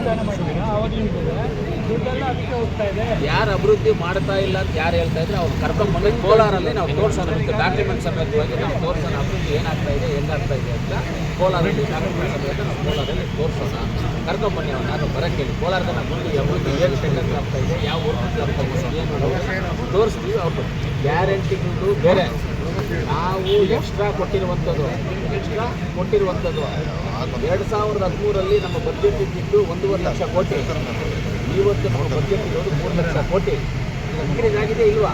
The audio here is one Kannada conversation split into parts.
ಅನುದಾನ ಮಾಡಿದ್ದೀರಾ ಆವಾಗಲಿಂದ ದುಡ್ಡೆಲ್ಲ ಅದಕ್ಕೆ ಹೋಗ್ತಾ ಇದೆ. ಯಾರು ಅಭಿವೃದ್ಧಿ ಮಾಡ್ತಾ ಇಲ್ಲ ಅಂತ ಯಾರು ಹೇಳ್ತಾ ಇದ್ರೆ ಅವ್ರು ಕರ್ಕೊಂಡ್ಬಂದು ಕೋಲಾರಲ್ಲಿ ನಾವು ತೋರಿಸೋಣ, ಡಾಕ್ಯುಮೆಂಟ್ ಸಮೇತವಾಗಿ ನಾವು ತೋರಿಸೋಣ ಅಭಿವೃದ್ಧಿ ಏನಾಗ್ತಾ ಇದೆ ಹೆಂಗಾಗ್ತಾ ಇದೆ ಅಂತ ಕೋಲಾರಲ್ಲಿ ಡಾಕ್ಯುಮೆಂಟ್ ಸಮೇತ ನಾವು ಕೋಲಾರಲ್ಲಿ ತೋರಿಸೋಣ. ಕರ್ಕೊಂಡ್ಬನ್ನಿ ಅವ್ನು ಯಾರು ಬರೋಕ್ಕೆ ಹೇಳಿ. ಕೋಲಾರದ ನಾವು ಬಂದು ಅಭಿವೃದ್ಧಿ ಏನು ಟೆಂಡರ್ ಆಗ್ತಾ ಇದೆ, ಯಾವ ವರ್ಕ್ ಆಗ್ತಾ ಇದೆ ಏನು ತೋರಿಸ್ತೀವಿ. ಅವ್ರು ಗ್ಯಾರಂಟಿಗಳು ಬೇರೆ, ನಾವು ಎಕ್ಸ್ಟ್ರಾ ಕೊಟ್ಟಿರುವಂಥದ್ದು 2013 ನಮ್ಮ ಬಜೆಟ್ ಇದ್ದಿದ್ದು 1.5 ಲಕ್ಷ ಕೋಟಿ. ಇವತ್ತು ನಮ್ಮ ಬಜೆಟ್ ಇರೋದು 3 ಲಕ್ಷ ಕೋಟಿ. ಇನ್ಕ್ರೀಸ್ ಆಗಿದೆ ಇಲ್ವಾ?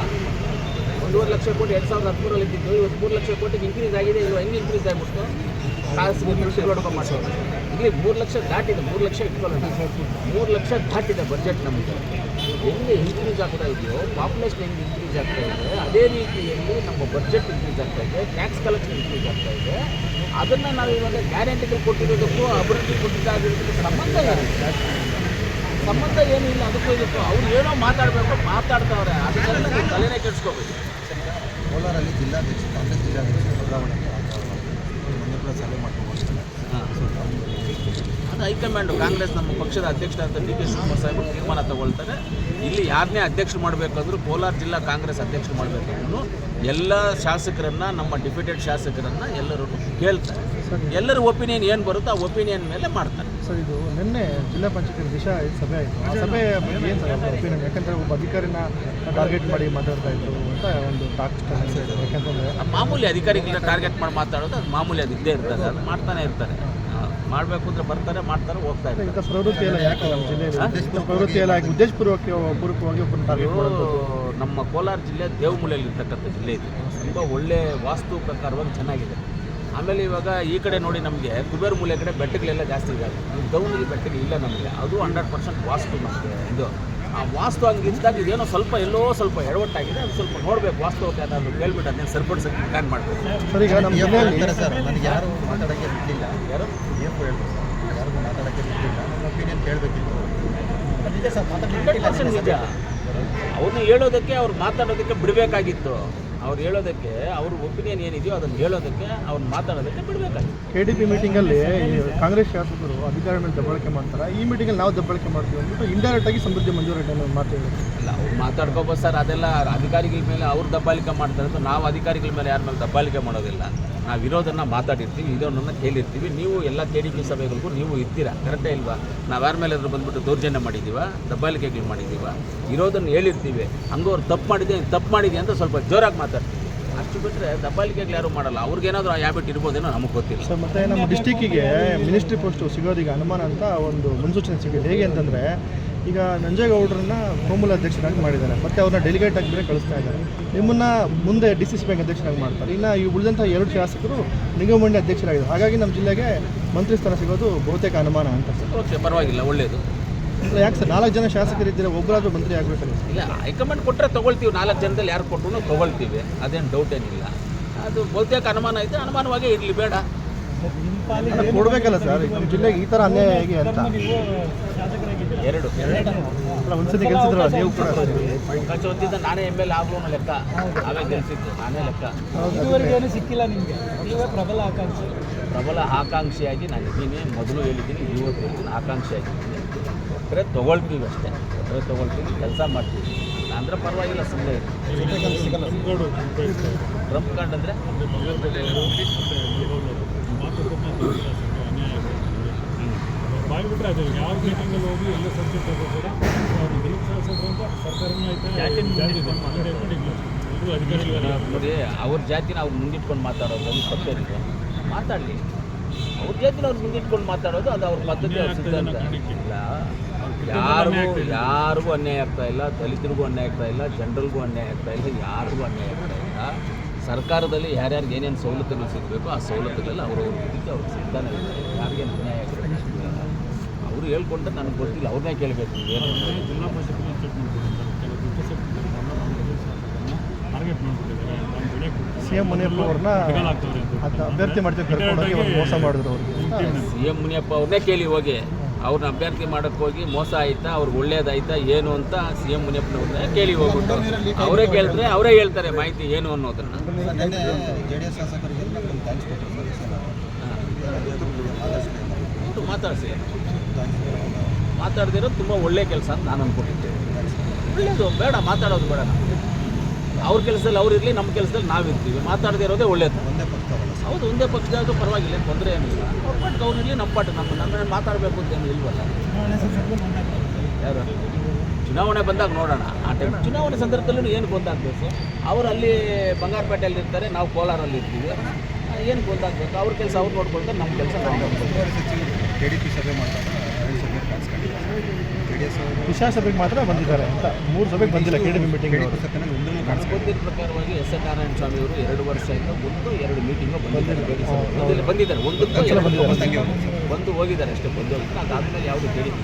1.5 ಲಕ್ಷ ಕೋಟಿ 2013 ಇದ್ದಿದ್ದು ಇವತ್ತು 3 ಲಕ್ಷ ಕೋಟಿಗೆ ಇನ್ಕ್ರೀಸ್ ಆಗಿದೆ ಇಲ್ವಾ? ಹೆಂಗೆ ಇನ್ಕ್ರೀಸ್ ಆಗಿಬಿಟ್ಟು ಖಾಸಗಿ ಕೃಷಿ ನೋಡ್ಕೊಂಡು ಮಾಡ್ಸೋದು. ಇಲ್ಲಿ 3 ಲಕ್ಷ ದಾಟಿದೆ, 3 ಲಕ್ಷ ಇಟ್ಕೊಳ್ಳೋಣ. 3 ಲಕ್ಷ ದಾಟಿದೆ ಬಜೆಟ್ ನಮಗೆ. ಹೆಂಗೆ ಇನ್ಕ್ರೀಸ್ ಆಗ್ತಾ ಇದೆಯೋ ಪಾಪ್ಯುಲೇಷನ್ ಹೆಂಗೆ ಇನ್ಕ್ರೀಸ್ ಆಗ್ತಾ ಇದೆ, ಅದೇ ರೀತಿಯಲ್ಲಿ ನಮ್ಮ ಬಜೆಟ್ ಇನ್ಕ್ರೀಸ್ ಆಗ್ತಾ ಇದೆ, ಟ್ಯಾಕ್ಸ್ ಕಲೆಕ್ಷನ್ ಇನ್ಕ್ರೀಸ್ ಆಗ್ತಾ ಇದೆ. ಅದನ್ನು ನಾವು ಇವಾಗ ಗ್ಯಾರಂಟಿಗಳು ಕೊಟ್ಟಿರೋದಕ್ಕೂ ಅಭಿವೃದ್ಧಿ ಕೊಟ್ಟಿದ್ದಾಗಿರೋದಕ್ಕೂ ಸಂಬಂಧ ಏನೂ ಇಲ್ಲ. ಅದಕ್ಕೂ ಇದಕ್ಕೂ ಅವ್ರು ಏನೋ ಮಾತಾಡ್ತಾವ್ರೆ, ಅದನ್ನೆಲ್ಲ ನೀವು ತಲೆನೇ ಕೆಡಿಸ್ಕೋಬೇಕು. ಕೋಲಾರಲ್ಲಿ ಜಿಲ್ಲಾಧ್ಯಕ್ಷ ಕಾಂಗ್ರೆಸ್ ಜಿಲ್ಲಾಧ್ಯಕ್ಷ ಬದಲಾವಣೆಗೆ ಮೊನ್ನೆ ಕೂಡ ಸಭೆ ಮಾಡ್ಕೊಂಡು ಅದು ಹೈಕಮಾಂಡು ಕಾಂಗ್ರೆಸ್ ನಮ್ಮ ಪಕ್ಷದ ಅಧ್ಯಕ್ಷರಾದ ಡಿ ಕೆ ಶಿವಕುಮಾರ್ ಸಾಹೇಬರು ತೀರ್ಮಾನ ತಗೊಳ್ತಾರೆ. ಇಲ್ಲಿ ಯಾರನ್ನೇ ಅಧ್ಯಕ್ಷರು ಮಾಡಬೇಕಾದ್ರೂ ಕೋಲಾರ ಜಿಲ್ಲಾ ಕಾಂಗ್ರೆಸ್ ಅಧ್ಯಕ್ಷರು ಮಾಡಬೇಕಾದ್ರೂ ಎಲ್ಲ ಶಾಸಕರನ್ನು, ನಮ್ಮ ಡಿಪ್ಯೂಟೆಡ್ ಶಾಸಕರನ್ನು ಎಲ್ಲರೂ ಕೇಳ್ತಾರೆ. ಎಲ್ಲರ ಒಪಿನಿಯನ್ ಏನು ಬರುತ್ತೋ ಆ ಒಪಿನಿಯನ್ ಮೇಲೆ ಮಾಡ್ತಾರೆ. ಸರ್, ಇದು ನಿನ್ನೆ ಜಿಲ್ಲಾ ಪಂಚಾಯತ್ ದಿಶಾ ಸಭೆ ಆಯಿತು. ಆ ಸಭೆ ಬಗ್ಗೆ ಏನು ಸರ್ ಒಪಿನಿಯನ್? ಯಾಕಂದರೆ ಒಬ್ಬ ಅಧಿಕಾರಿನ ಟಾರ್ಗೆಟ್ ಮಾಡಿ ಮಾತಾಡ್ತಾ ಇದ್ರು ಅಂತ ಒಂದು ಟಾಕ್ ಸ್ಟಾರ್ಟ್ ಆಯಿತು. ಯಾಕಂತಂದರೆ ಮಾಮೂಲಿ ಅಧಿಕಾರಿಗಳನ್ನ ಟಾರ್ಗೆಟ್ ಮಾಡಿ ಮಾತಾಡೋದು ಅದು ಮಾಮೂಲಿ, ಅದು ಇದ್ದೇ ಇರ್ತದೆ, ಅದು ಮಾಡ್ತಾನೆ ಇರ್ತಾರೆ. ಮಾಡಬೇಕು ಅಂದರೆ ಬರ್ತಾರೆ, ಮಾಡ್ತಾರೆ, ಹೋಗ್ತಾ ಇರ್ತಾರೆ. ಇಂಥ ಪ್ರವೃತ್ತಿ ಎಲ್ಲ ಯಾಕೆ ನಮ್ಮ ಜಿಲ್ಲೆಯಲ್ಲಿ ಪ್ರವೃತ್ತಿ ಎಲ್ಲ ಪೂರ್ವಕವಾಗಿ ಒಬ್ಬರು ಟಾರ್ಗೆಟ್ ಮಾಡೋದು? ನಮ್ಮ ಕೋಲಾರ ಜಿಲ್ಲೆ ದೇವಮೂಲೆಯಲ್ಲಿ ಇರ್ತಕ್ಕಂಥ ಜಿಲ್ಲೆ ಇದೆ. ತುಂಬ ಒಳ್ಳೆ ವಾಸ್ತು ಪ್ರಕಾರವಾಗಿ ಚೆನ್ನಾಗಿದೆ. ಆಮೇಲೆ ಇವಾಗ ಈ ಕಡೆ ನೋಡಿ, ನಮಗೆ ಕುಬೇರ ಮೂಲೆ ಕಡೆ ಬೆಟ್ಟಗಳೆಲ್ಲ ಜಾಸ್ತಿ ಇದ್ದಾವೆ. ದೌನಿಗೆ ಬೆಟ್ಟಗಳು ಇಲ್ಲ ನಮಗೆ. ಅದು 100% ವಾಸ್ತು ನಮಗೆ. ಇದು ಆ ವಾಸ್ತು ಹಂಗಿದ್ದಾಗ ಇದೇನೋ ಎಲ್ಲೋ ಸ್ವಲ್ಪ ಎಡವಟ್ಟಾಗಿದೆ. ಅದು ಸ್ವಲ್ಪ ನೋಡಬೇಕು, ವಾಸ್ತು ಯಾರು ಕೇಳ್ಬಿಟ್ಟು ಅದನ್ನ ಸರಿಪಡಿಸೋಕ್ಕೆ ಪ್ಲ್ಯಾನ್ ಮಾಡಬೇಕು. ಸರ್, ಈಗ ನಮ್ಮ ಜಿಲ್ಲೆಯಲ್ಲಿ ಸರ್ ನನಗೆ ಯಾರು ಮಾತಾಡೋಕ್ಕೆ ಬಿಟ್ಟಿಲ್ಲ. ಯಾರು ಏನು ಹೇಳ್ಬೋದು ಸರ್, ಯಾರಿಗೂ ಮಾತಾಡೋಕ್ಕೆ ಬಿಟ್ಟಿಲ್ಲ. ನಮ್ಮ ಒಪಿನಿಯನ್ ಕೇಳಬೇಕಿತ್ತು. ನಿಜ ಸರ್, 100% ನಿಜ. ಅವ್ರನ್ನ ಹೇಳೋದಕ್ಕೆ, ಅವ್ರು ಮಾತಾಡೋದಕ್ಕೆ ಬಿಡಬೇಕಾಗಿತ್ತು. ಅವ್ರು ಹೇಳೋದಕ್ಕೆ, ಅವ್ರ ಒಪಿನಿಯನ್ ಏನಿದೆಯೋ ಅದನ್ನು ಹೇಳೋದಕ್ಕೆ, ಅವ್ರು ಮಾತಾಡೋದಕ್ಕೆ ಬಿಡಬೇಕಾಗಿತ್ತು. KDP ಮೀಟಿಂಗಲ್ಲಿ ಕಾಂಗ್ರೆಸ್ ಶಾಸಕರು ಅಧಿಕಾರ ಮೇಲೆ ದಬ್ಬಾಳಿಕೆ ಮಾಡ್ತಾರೆ. ಈ ಮೀಟಿಂಗಲ್ಲಿ ನಾವು ದಬ್ಬಾಳಿಕೆ ಮಾಡ್ತೀವಿ ಅಂದ್ಬಿಟ್ಟು ಇಂಡೈರೆಕ್ಟ್ ಆಗಿ ಸಮೃದ್ಧಿ ಮಂಜೂರಾತಿ ಮಾತಾಡೋದು. ಇಲ್ಲ, ಅವ್ರು ಮಾತಾಡ್ಕೋಬೋದು ಸರ್. ಅದೆಲ್ಲ ಅಧಿಕಾರಿಗಳ ಮೇಲೆ ಅವ್ರು ದಬ್ಬಾಳಿಕೆ ಮಾಡ್ತಾರೆ ಅಂತ ನಾವು ಅಧಿಕಾರಿಗಳ ಮೇಲೆ ಯಾರ ಮೇಲೆ ದಬ್ಬಾಳಿಕೆ ಮಾಡೋದಿಲ್ಲ. ನಾವು ಇರೋದನ್ನು ಮಾತಾಡಿರ್ತೀವಿ, ಇದನ್ನು ಕೇಳಿರ್ತೀವಿ. ನೀವು ಎಲ್ಲ KDP ಸಭೆಗಳಿಗೂ ನೀವು ಇರ್ತೀರಾ, ಕರೆಕ್ಟೇ ಇಲ್ವಾ? ನಾವು ಯಾರ ಮೇಲೆ ಆದರೂ ಬಂದುಬಿಟ್ಟು ದೌರ್ಜನ್ಯ ಮಾಡಿದ್ದೀವ, ದಬ್ಬಾಳಿಕೆಗಳು ಮಾಡಿದ್ದೀವ, ಇರೋದನ್ನು ಹೇಳಿರ್ತೀವಿ. ಹಂಗೂ ಅವ್ರು ತಪ್ಪು ಮಾಡಿದೆ ಅಂತ ಸ್ವಲ್ಪ ಜೋರಾಗಿ ಮಾತಾಡ್ತೀವಿ. ಅಷ್ಟು ಬಿಟ್ಟರೆ ದಬ್ಬಾಳಿಕೆಗಳು ಯಾರೂ ಮಾಡಲ್ಲ. ಅವ್ರಿಗೇನಾದರೂ ಆ ಹ್ಯಾಬಿಟ್ ಇರ್ಬೋದೇನೋ ನಮಗೆ ಗೊತ್ತಿಲ್ಲ. ಸರ್, ಮತ್ತು ನಮ್ಮ ಡಿಸ್ಟಿಕ್ಕಿಗೆ ಮಿನಿಸ್ಟ್ರಿ ಪೋಸ್ಟು ಸಿಗೋದೀಗ ಅನುಮಾನ ಅಂತ ಒಂದು ಮುನ್ಸೂಚನೆ ಸಿಗುತ್ತೆ. ಹೇಗೆ ಅಂತಂದರೆ, ಈಗ ನಂಜೇಗೌಡರನ್ನ ಕೋಮುಲ ಅಧ್ಯಕ್ಷರಾಗಿ ಮಾಡಿದ್ದಾರೆ, ಮತ್ತು ಅವ್ರನ್ನ ಡೆಲಿಗೇಟ್ ಆಗಿ ಬೇರೆ ಕಳಿಸ್ತಾ ಇದ್ದಾರೆ. ನಿಮ್ಮನ್ನು ಮುಂದೆ DCC ಬ್ಯಾಂಕ್ ಅಧ್ಯಕ್ಷರಾಗಿ ಮಾಡ್ತಾರೆ. ಇನ್ನು ಈ ಉಳಿದಂಥ 2 ಶಾಸಕರು ನಿಗಮ ಮಂಡಳಿ ಅಧ್ಯಕ್ಷರಾಗಿದ್ದಾರೆ. ಹಾಗಾಗಿ ನಮ್ಮ ಜಿಲ್ಲೆಗೆ ಮಂತ್ರಿ ಸ್ಥಾನ ಸಿಗೋದು ಬಹುತೇಕ ಅನುಮಾನ ಅಂತ ಸರ್. ಓಕೆ, ಪರವಾಗಿಲ್ಲ, ಒಳ್ಳೆಯದು. ಯಾಕೆ ಸರ್ 4 ಜನ ಶಾಸಕರಿದ್ದರೆ ಒಬ್ಬರಾದರೂ ಮಂತ್ರಿ ಆಗಬೇಕಲ್ಲ? ಇಲ್ಲ, ಹೈಕಮಾಂಡ್ ಕೊಟ್ಟರೆ ತೊಗೊಳ್ತೀವಿ. 4 ಜನದಲ್ಲಿ ಯಾರು ಕೊಟ್ಟರು ತೊಗೊಳ್ತೀವಿ, ಅದೇನು ಡೌಟ್ ಏನಿಲ್ಲ. ಅದು ಬಹುತೇಕ ಅನುಮಾನ ಐತೆ, ಅನುಮಾನವಾಗೇ ಇರಲಿ, ಬೇಡ ಕೊಡಬೇಕಲ್ಲ ಸರ್. ನಮ್ಮ ಜಿಲ್ಲೆಗೆ ಈ ಥರ ಅನ್ಯಾಯ ಹೇಗೆ ಅಂತ 2 ಒಂದ್ಸತಿ ಗೆಲ್ಸಿದ್ರು ನೀವು ಕೂಡ. ಅವಕಾಶ ಹೊಂದಿದ್ದ ನಾನೇ ML ಆಗ್ಲೂ ಲೆಕ್ಕ, ನಾವೇ ಗೆಲ್ಸಿದ್ದು, ನಾನೇ ಲೆಕ್ಕ. ಇದುವರೆಗೇನು ಸಿಕ್ಕಿಲ್ಲ ನಿಮಗೆ, ನೀವೇ ಪ್ರಬಲ ಆಕಾಂಕ್ಷಿಯಾಗಿ ನಾನು ಇದ್ದೀನಿ. ಮೊದಲು ಹೇಳಿದ್ದೀನಿ, ಇವತ್ತು ಹೇಳ್ತೀನಿ, ಆಕಾಂಕ್ಷಿಯಾಗಿದ್ದೀನಿ. ಕೊಟ್ಟರೆ ತೊಗೊಳ್ತೀವಿ ಅಷ್ಟೇ, ತೊಗೊಳ್ತೀವಿ, ಕೆಲಸ ಮಾಡ್ತೀವಿ. ಅಂದರೆ ಪರವಾಗಿಲ್ಲ, ಸುಮ್ಮನೆ ಟ್ರಂಪ್ ಕಾರ್ಡ್ ಅಂದರೆ ಬಾಯ್ಬಿಟ್ರೆ ಅದು ಯಾವ ಮೀಟಿಂಗಲ್ಲಿ ಹೋಗಿ ಎಲ್ಲ ಸಬ್ಜೆಕ್ಟ್ ಕೂಡ ಅವರು ದಲಿತ ಶಾಸಕರು ಅಂತ ಸರ್ಕಾರನೂ ನೋಡಿ, ಅವ್ರ ಜಾತಿನ ಅವ್ರು ಮುಂದಿಟ್ಕೊಂಡು ಮಾತಾಡೋದು ಒಂದು ತಪ್ಪೇನಿದೆ. ಮಾತಾಡಲಿ, ಅವ್ರ ಜಾತಿನ ಅವ್ರು ಮುಂದಿಟ್ಕೊಂಡು ಮಾತಾಡೋದು ಅದು ಅವ್ರ ಪದ್ಧತಿ, ಅವ್ರ ಸಿದ್ಧಾಂತ. ಇಲ್ಲ, ಯಾರಿಗೂ ಅನ್ಯಾಯ ಆಗ್ತಾ ಇಲ್ಲ, ದಲಿತರಿಗೂ ಅನ್ಯಾಯ ಆಗ್ತಾ ಇಲ್ಲ, ಜನರಲ್ಗೂ ಅನ್ಯಾಯ ಆಗ್ತಾ ಇಲ್ಲ, ಯಾರಿಗೂ ಅನ್ಯಾಯ ಆಗ್ತಾ ಇಲ್ಲ. ಸರ್ಕಾರದಲ್ಲಿ ಯಾರ್ಯಾರಿಗೆ ಏನೇನು ಸವಲತ್ತುಗಳು ಸಿಗಬೇಕು ಆ ಸವಲತ್ತುಗಳೆಲ್ಲ ಅವ್ರವ್ರ ರೀತಿ ಅವ್ರಿಗೆ ಸಿಗ್ತಾನೆ ಇಲ್ಲ. ಯಾರಿಗೇನು ಅನ್ಯಾಯ ಆಗಿರುತ್ತೆ ಅವರು ಹೇಳ್ಕೊಂಡ್ರೆ ನನಗೆ ಗೊತ್ತಿಲ್ಲ, ಅವ್ರನ್ನೇ ಕೇಳಬೇಕು. ಏನು ಜಿಲ್ಲಾ ಪಂಚಾಯತ್ ಚೆಕ್ ಮಾಡ್ತಿದ್ದಾರೆ. CM ಮುನಿಯಪ್ಪ ಅವ್ರನ್ನ ಅಭ್ಯರ್ಥಿ ಮಾಡ್ತೀವಿ ಕರ್ಕೊಂಡೋಗಿ ಅವ್ರು ಮೋಸ ಮಾಡಿದ್ರು ಅವ್ರಿಗೆ. CM ಮುನಿಯಪ್ಪ ಅವ್ರನ್ನೇ ಕೇಳಿ ಹೋಗಿ, ಅವ್ರನ್ನ ಅಭ್ಯರ್ಥಿ ಮಾಡೋಕ್ಕೆ ಹೋಗಿ ಮೋಸ ಆಯ್ತಾ, ಅವ್ರಿಗೆ ಒಳ್ಳೇದಾಯ್ತಾ ಏನು ಅಂತ CM ಮುನಿಯಪ್ಪನವ್ರನ್ನೇ ಕೇಳಿ ಹೋಗ್ಬಿಟ್ಟು ಅವರೇ ಕೇಳಿದ್ರೆ ಅವರೇ ಹೇಳ್ತಾರೆ ಮಾಹಿತಿ ಏನು ಅನ್ನೋದನ್ನು. JDS ಶಾಸಕರಿಗೆ ಥ್ಯಾಂಕ್ಸ್ ಕೊಟ್ಟರು ಮಾತಾಡಿಸಿ ಮಾತಾಡ್ದಿರೋದು ತುಂಬ ಒಳ್ಳೆ ಕೆಲಸ ಅಂತ ನಾನು ಅಂದ್ಕೊಂಡಿದ್ದೇನೆ. ಒಳ್ಳೆಯದು, ಬೇಡ ಮಾತಾಡೋದು ಬೇಡ. ಅವ್ರ ಕೆಲಸದಲ್ಲಿ ಅವ್ರು ಇರಲಿ, ನಮ್ಮ ಕೆಲಸದಲ್ಲಿ ನಾವಿರ್ತೀವಿ. ಮಾತಾಡದೇ ಇರೋದೇ ಒಳ್ಳೆಯದು. ಒಂದೇ ಪಕ್ಷ ಹೌದು, ಒಂದೇ ಪಕ್ಷದಾದ್ರೂ ಪರವಾಗಿಲ್ಲ, ತೊಂದರೆ ಏನಿಲ್ಲ. ಅವ್ರ ಪಾಟಿಗೆ ಅವ್ರು ಇರಲಿ, ನಮ್ಮ ಪಾಟಿಗೆ ನಮ್ಮ ಮಾತಾಡಬೇಕು ಅಂತ ಏನು ಇಲ್ವಲ್ಲ. ಯಾರು ಚುನಾವಣೆ ಬಂದಾಗ ನೋಡೋಣ. ಆ ಟೈಮ್ ಚುನಾವಣೆ ಸಂದರ್ಭದಲ್ಲೂ ಏನು ಗೊಂದಾಗಬೇಕು? ಅವರು ಅಲ್ಲಿ ಬಂಗಾರಪೇಟೆಯಲ್ಲಿ ಇರ್ತಾರೆ, ನಾವು ಕೋಲಾರಲ್ಲಿ ಇರ್ತೀವಿ. ಏನು ಗೊಂದಾಗಬೇಕು? ಅವ್ರ ಕೆಲಸ ಅವ್ರು ನೋಡ್ಕೊಳ್ತಾರೆ, ನಮ್ಮ ಕೆಲಸ ನಾವು ನೋಡ್ಕೊಳ್ತಾರೆ. KDP ಸಭೆ ಮಾಡ್ತಾರೆ, JDS ಅವರು ವಿಶ್ವಾಸಸಭೆಗೆ ಮಾತ್ರ ಬಂದಿದ್ದಾರೆ ಅಂತ 3 ಸಭೆಗೆ ಬಂದಿಲ್ಲ. KDP ಮೀಟಿಂಗ್ KDP ಸಭೆಯಲ್ಲಿ ಒಂದೂ ನನಗೆ ಗೊತ್ತಿದ್ದ ಪ್ರಕಾರವಾಗಿ ಎಸ್ ಎನ್ ನಾರಾಯಣ ಸ್ವಾಮಿ ಅವರು 2 ವರ್ಷದಿಂದ 1-2 ಮೀಟಿಂಗು ಬಂದಿದ್ದಾರೆ. ಬಂದು ಹೋಗಿದ್ದಾರೆ ಅಷ್ಟೇ, ಬಂದು ಹೋಗಿದ್ದಾರೆ. ಅದಾದಮೇಲೆ ಯಾವುದು ಕೇಳಿಲ್ಲ.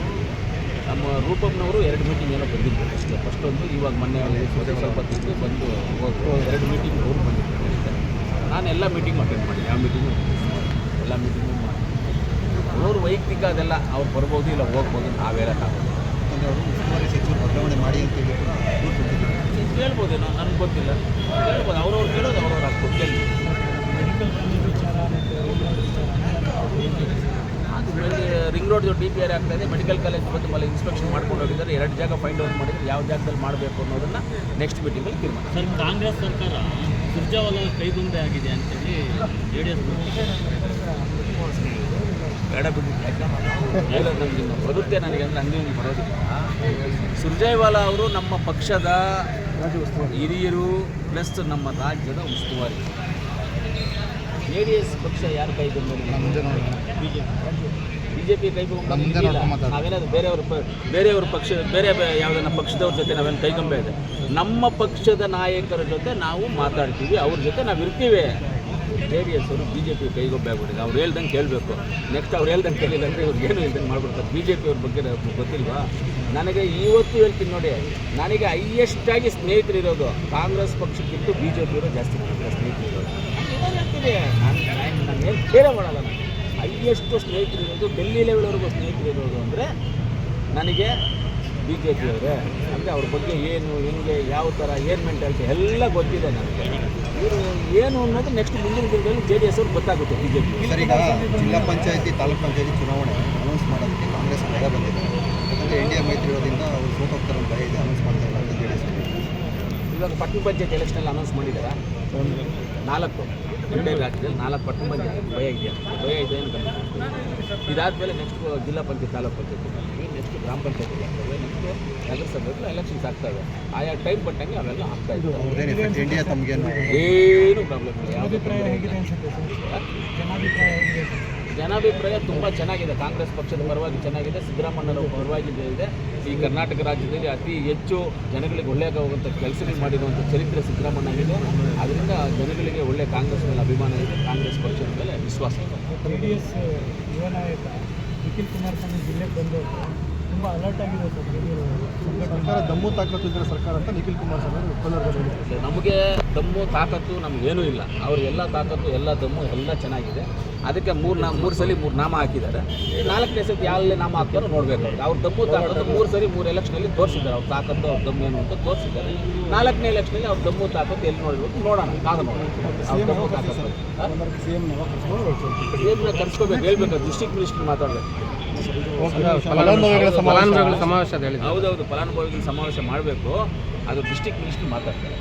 ನಮ್ಮ ರೂಪಮ್ನವರು 2 ಮೀಟಿಂಗ್ ಏನೋ ಬಂದಿದ್ರು ಅಷ್ಟೇ. ಫಸ್ಟ್ ಒಂದು, ಇವಾಗ ಮೊನ್ನೆ ಸ್ವಲ್ಪ ತಿಂದು ಬಂದು ಹೋದ್ರು. 2 ಮೀಟಿಂಗ್ ಅವರು ಬಂದಿದ್ದಾರೆ. ನಾನು ಎಲ್ಲ ಮೀಟಿಂಗು ಅಟೆಂಡ್ ಮಾಡಿ, ಯಾವ ಮೀಟಿಂಗು ಎಲ್ಲ ಮೀಟಿಂಗು ಮಾಡಿ. ಅವ್ರ ವೈಯಕ್ತಿಕ ಅದೆಲ್ಲ ಅವ್ರು ಬರ್ಬೋದು, ಇಲ್ಲ ಹೋಗ್ಬೋದು, ನಾವೇಳಕ್ಕಾಗೋದು. ಯಾಕಂದರೆ ಅವರು ಉಸ್ತುವಾರಿ ಸಚಿವರು ಬದಲಾವಣೆ ಮಾಡಿ ಅಂತೇಳಿ ಕೂಡ ದೂರು ಕೊಟ್ಟಿದ್ದಾರೆ. ಕೇಳ್ಬೋದೇನೋ, ನನಗೆ ಗೊತ್ತಿಲ್ಲ. ಕೇಳ್ಬೋದು, ಅವ್ರವ್ರು ಕೇಳೋದು ಅವ್ರವ್ರು ಹಾಕ್ಬೋದು. ಕೇಳಿ ಮೆಡಿಕಲ್ ಕಾಲೇಜ್ ವಿಚಾರ ಮತ್ತು ಅದು ರಿಂಗ್ ರೋಡ್ DPR ಆಗ್ತಾಯಿದೆ. ಮೆಡಿಕಲ್ ಕಾಲೇಜ್ ಬಂದು ಮళ్ళీ ಇನ್ಸ್ಪೆಕ್ಷನ್ ಮಾಡ್ಕೊಂಡು ಹೋಗಿದ್ದಾರೆ. 2 ಜಾಗ ಫೈಂಡ್ ಔಟ್ ಮಾಡಿದರೆ ಯಾವ ಜಾಗದಲ್ಲಿ ಮಾಡಬೇಕು ಅನ್ನೋದನ್ನು ನೆಕ್ಸ್ಟ್ ಮೀಟಿಂಗಲ್ಲಿ ತೀರ್ಮಾನ. ಸರ್, ಕಾಂಗ್ರೆಸ್ ಸರ್ಕಾರ ಸುರ್ಜೇವಾಲಾ ಕೈಗೊಂಬೆ ಆಗಿದೆ ಅಂತೇಳಿ JDS ಬೇಡ ಬಿಡಿ, ಹೇಳೋದು ನನಗೆ ಬರುತ್ತೆ. ನನಗೆ ಅಂದರೆ ಹಂಗೆ ಬರೋದಿಲ್ಲ. ಸುರ್ಜೇವಾಲಾ ಅವರು ನಮ್ಮ ಪಕ್ಷದ ಹಿರಿಯರು ಪ್ಲಸ್ ನಮ್ಮ ರಾಜ್ಯದ ಉಸ್ತುವಾರಿ. JDS ಪಕ್ಷ ಯಾರು ಕೈಗೊಂಡು BJP ಕೈಗೊಂಡು ನಾವೇನಾದ್ರು ಬೇರೆಯವ್ರ ಪಕ್ಷ ಬೇರೆ ಯಾವುದನ್ನ ಪಕ್ಷದವ್ರ ಜೊತೆ ನಾವೇನು ಕೈಗೊಂಬೆ ಇದೆ. ನಮ್ಮ ಪಕ್ಷದ ನಾಯಕರ ಜೊತೆ ನಾವು ಮಾತಾಡ್ತೀವಿ, ಅವ್ರ ಜೊತೆ ನಾವು ಇರ್ತೀವಿ. JDS ಅವರು BJP ಕೈಗೊಬ್ಬೆ ಆಗ್ಬಿಟ್ಟಿದೆ. ಅವ್ರು ಹೇಳ್ದಂಗೆ ಕೇಳಬೇಕು. ನೆಕ್ಸ್ಟ್ ಅವ್ರು ಹೇಳ್ದಂಗೆ ಕೇಳಿಲ್ಲ ಅಂದರೆ ಇವ್ರು ಏನು ಹೇಳ್ದಂಗೆ ಮಾಡ್ಬಿಡ್ತಾರೆ. BJP ಅವ್ರ ಬಗ್ಗೆ ಗೊತ್ತಿಲ್ವಾ? ನನಗೆ ಇವತ್ತು ಹೇಳ್ತೀನಿ ನೋಡಿ, ನನಗೆ ಹೈಯೆಸ್ಟಾಗಿ ಸ್ನೇಹಿತರಿರೋದು ಕಾಂಗ್ರೆಸ್ ಪಕ್ಷಕ್ಕಿಂತ BJP ಅವರು ಜಾಸ್ತಿ ಸ್ನೇಹಿತರಿರೋದು. ಹೇಳ್ತೀನಿ, ನಾನು ಏನು ಕೇಳೇ ಮಾಡಲ್ಲ. ನಾನು ಹೈಯೆಸ್ಟು ಸ್ನೇಹಿತರಿರೋದು, ಡೆಲ್ಲಿ ಲೆವೆಲ್ವರೆಗೂ ಸ್ನೇಹಿತರಿರೋದು ಅಂದರೆ ನನಗೆ BJP ಅವರೇ. ಅಂದರೆ ಅವ್ರ ಬಗ್ಗೆ ಏನು, ಹೆಂಗೆ, ಯಾವ ಥರ, ಏನು ಮೆಂಟಾಲಿಟಿ ಎಲ್ಲ ಗೊತ್ತಿದೆ ನನಗೆ. ಇವರು ಏನು ಅನ್ನೋದು ನೆಕ್ಸ್ಟ್ ಮುಂದಿನ ದಿನದಲ್ಲಿ JDS ಅವ್ರಿಗೆ ಗೊತ್ತಾಗುತ್ತೆ. BJP ಸರ್, ಈಗ ಜಿಲ್ಲಾ ಪಂಚಾಯತಿ ತಾಲೂಕು ಪಂಚಾಯತಿ ಚುನಾವಣೆ ಅನೌನ್ಸ್ ಮಾಡೋದಕ್ಕೆ ಕಾಂಗ್ರೆಸ್ ಭಯ ಬಂದಿದೆ. ಯಾಕಂದರೆ NDA ಮೈತ್ರಿ ಇರೋದ್ರಿಂದ ಅವರು ಸೋತೋಗ್ತಾರೆ ಭಯ ಇದೆ, ಅನೌನ್ಸ್ ಮಾಡ್ತಾ ಇಲ್ಲ ಅಂತ JDS. ಇವಾಗ ಪಟ್ಟಣ ಪಂಚಾಯತ್ ಎಲೆಕ್ಷನಲ್ಲಿ ಅನೌನ್ಸ್ ಮಾಡಿದ್ದಾರಾ? 4 ಎರಡೇ ರಾಜ್ಯದಲ್ಲಿ 4 ಪಟ್ಟಣ ಪಂಚಾಯತ್ ಭಯ ಇದೆಯಾ? ಭಯ ಇದೆ ಅಂತ ಇದಾದಮೇಲೆ ನೆಕ್ಸ್ಟ್ ಜಿಲ್ಲಾ ಪಂಚಾಯತ್, ತಾಲೂಕು ಪಂಚಾಯತ್, ನೆಕ್ಸ್ಟ್ ಗ್ರಾಮ ಪಂಚಾಯತ್ ಆಗ್ತವೆ, ನೆಕ್ಸ್ಟ್ ನಗರಸಭೆಗಳು ಎಲೆಕ್ಷನ್ಸ್ ಆಗ್ತವೆ. ಆಯಾ ಟೈಮ್ ಪಟ್ಟಂಗೆ ಅವೆಲ್ಲ ಆಗ್ತಾ ಇರ್ತವೆ. ಅವ್ರೇನು ಎಫೆಕ್ಟ್ NDA ತಮಗೇನು ಏನು ಪ್ರಾಬ್ಲಮ್ ಇಲ್ಲ. ಯಾವುದೇ ಹೇಗಿದೆ ಅನ್ಸುತ್ತೆ ಸರ್? ಜನಾಭಿಪ್ರಾಯ ಹೇಗಿದೆ? ಜನಾಭಿಪ್ರಾಯ ತುಂಬ ಚೆನ್ನಾಗಿದೆ. ಕಾಂಗ್ರೆಸ್ ಪಕ್ಷದ ಪರವಾಗಿ ಚೆನ್ನಾಗಿದೆ, ಸಿದ್ದರಾಮಯ್ಯನವರ ಪರವಾಗಿ ಇದೆ. ಈ ಕರ್ನಾಟಕ ರಾಜ್ಯದಲ್ಲಿ ಅತಿ ಹೆಚ್ಚು ಜನಗಳಿಗೆ ಒಳ್ಳೆಯಾಗುವಂಥ ಕೆಲಸಗಳು ಮಾಡಿರುವಂಥ ಚರಿತ್ರೆ ಸಿದ್ದರಾಮಯ್ಯನಿದೆ. ಅದರಿಂದ ಜನಗಳಿಗೆ ಒಳ್ಳೆ ಕಾಂಗ್ರೆಸ್ ಮೇಲೆ ಅಭಿಮಾನ ಇದೆ, ಕಾಂಗ್ರೆಸ್ ಪಕ್ಷದ ಮೇಲೆ ವಿಶ್ವಾಸ ಇದೆ. JDS ಯುವ ನಾಯಕ ನಿಖಿಲ್ ಕುಮಾರಸ್ವಾಮಿ ಜಿಲ್ಲೆಗೆ ಬಂದು ತುಂಬ ಅಲರ್ಟ್ ಆಗಿದೆ ಸರ್. ಸರ್ಕಾರ ದಮ್ಮು ತಾಕತ್ತು ಇದ್ದರೆ ಸರ್ಕಾರ ಅಂತ ನಿಖಿಲ್ ಕುಮಾರಸ್ವಾಮಿ ಅವರು ಕೋಲಾರದಲ್ಲಿ ಹೇಳಿದ್ದಾರೆ. ನಮಗೆ ದಮ್ಮು ತಾಕತ್ತು ನಮಗೇನೂ ಇಲ್ಲ. ಅವ್ರ ಎಲ್ಲ ತಾಕತ್ತು, ಎಲ್ಲ ದಮ್ಮು ಎಲ್ಲ ಚೆನ್ನಾಗಿದೆ. ಅದಕ್ಕೆ 3 ಸಲ 3 ನಾಮ ಹಾಕಿದ್ದಾರೆ. 4ನೇ ಸತಿ ಯಾವ ನಾಮ ಹಾಕ್ತಾರೋ ನೋಡಬೇಕು. ಅವ್ರ ದಮ್ಮು ತಾಕತ್ತು 3 ಸರಿ 3 ಎಲೆಕ್ಷನಲ್ಲಿ ತೋರಿಸಿದ್ದಾರೆ. ಅವ್ರ ತಾಕತ್ತು, ಅವ್ರ ದಮ್ಮು ಏನು ಅಂತ ತೋರಿಸಿದ್ದಾರೆ. 4ನೇ ಎಲೆಕ್ಷನಲ್ಲಿ ಅವ್ರ ದಮ್ಮು ತಾಕತ್ತು ಎಲ್ಲಿ ನೋಡಬೇಕು ನೋಡೋಣ, ಕಾದು ನೋಡೋಣ. ಅವ್ರ ದಮ್ಮು ತಾಕತ್ತು CMನ ಕರ್ಸ್ಕೋಬೇಕು, ಹೇಳ್ಬೇಕು. ಡಿಸ್ಟ್ರಿಕ್ಟ್ ಮಿನಿಸ್ಟರ್ ಮಾತಾಡಬೇಕು. ಫಲಾನುಭವಿಗಳ ಸಮಾವೇಶ ಹೌದೌದು, ಫಲಾನುಭವಿಗಳ ಸಮಾವೇಶ ಮಾಡಬೇಕು. ಅದು ಡಿಸ್ಟ್ರಿಕ್ಟ್ ಮಿನಿಸ್ಟರ್ ಮಾತಾಡ್ತಾರೆ.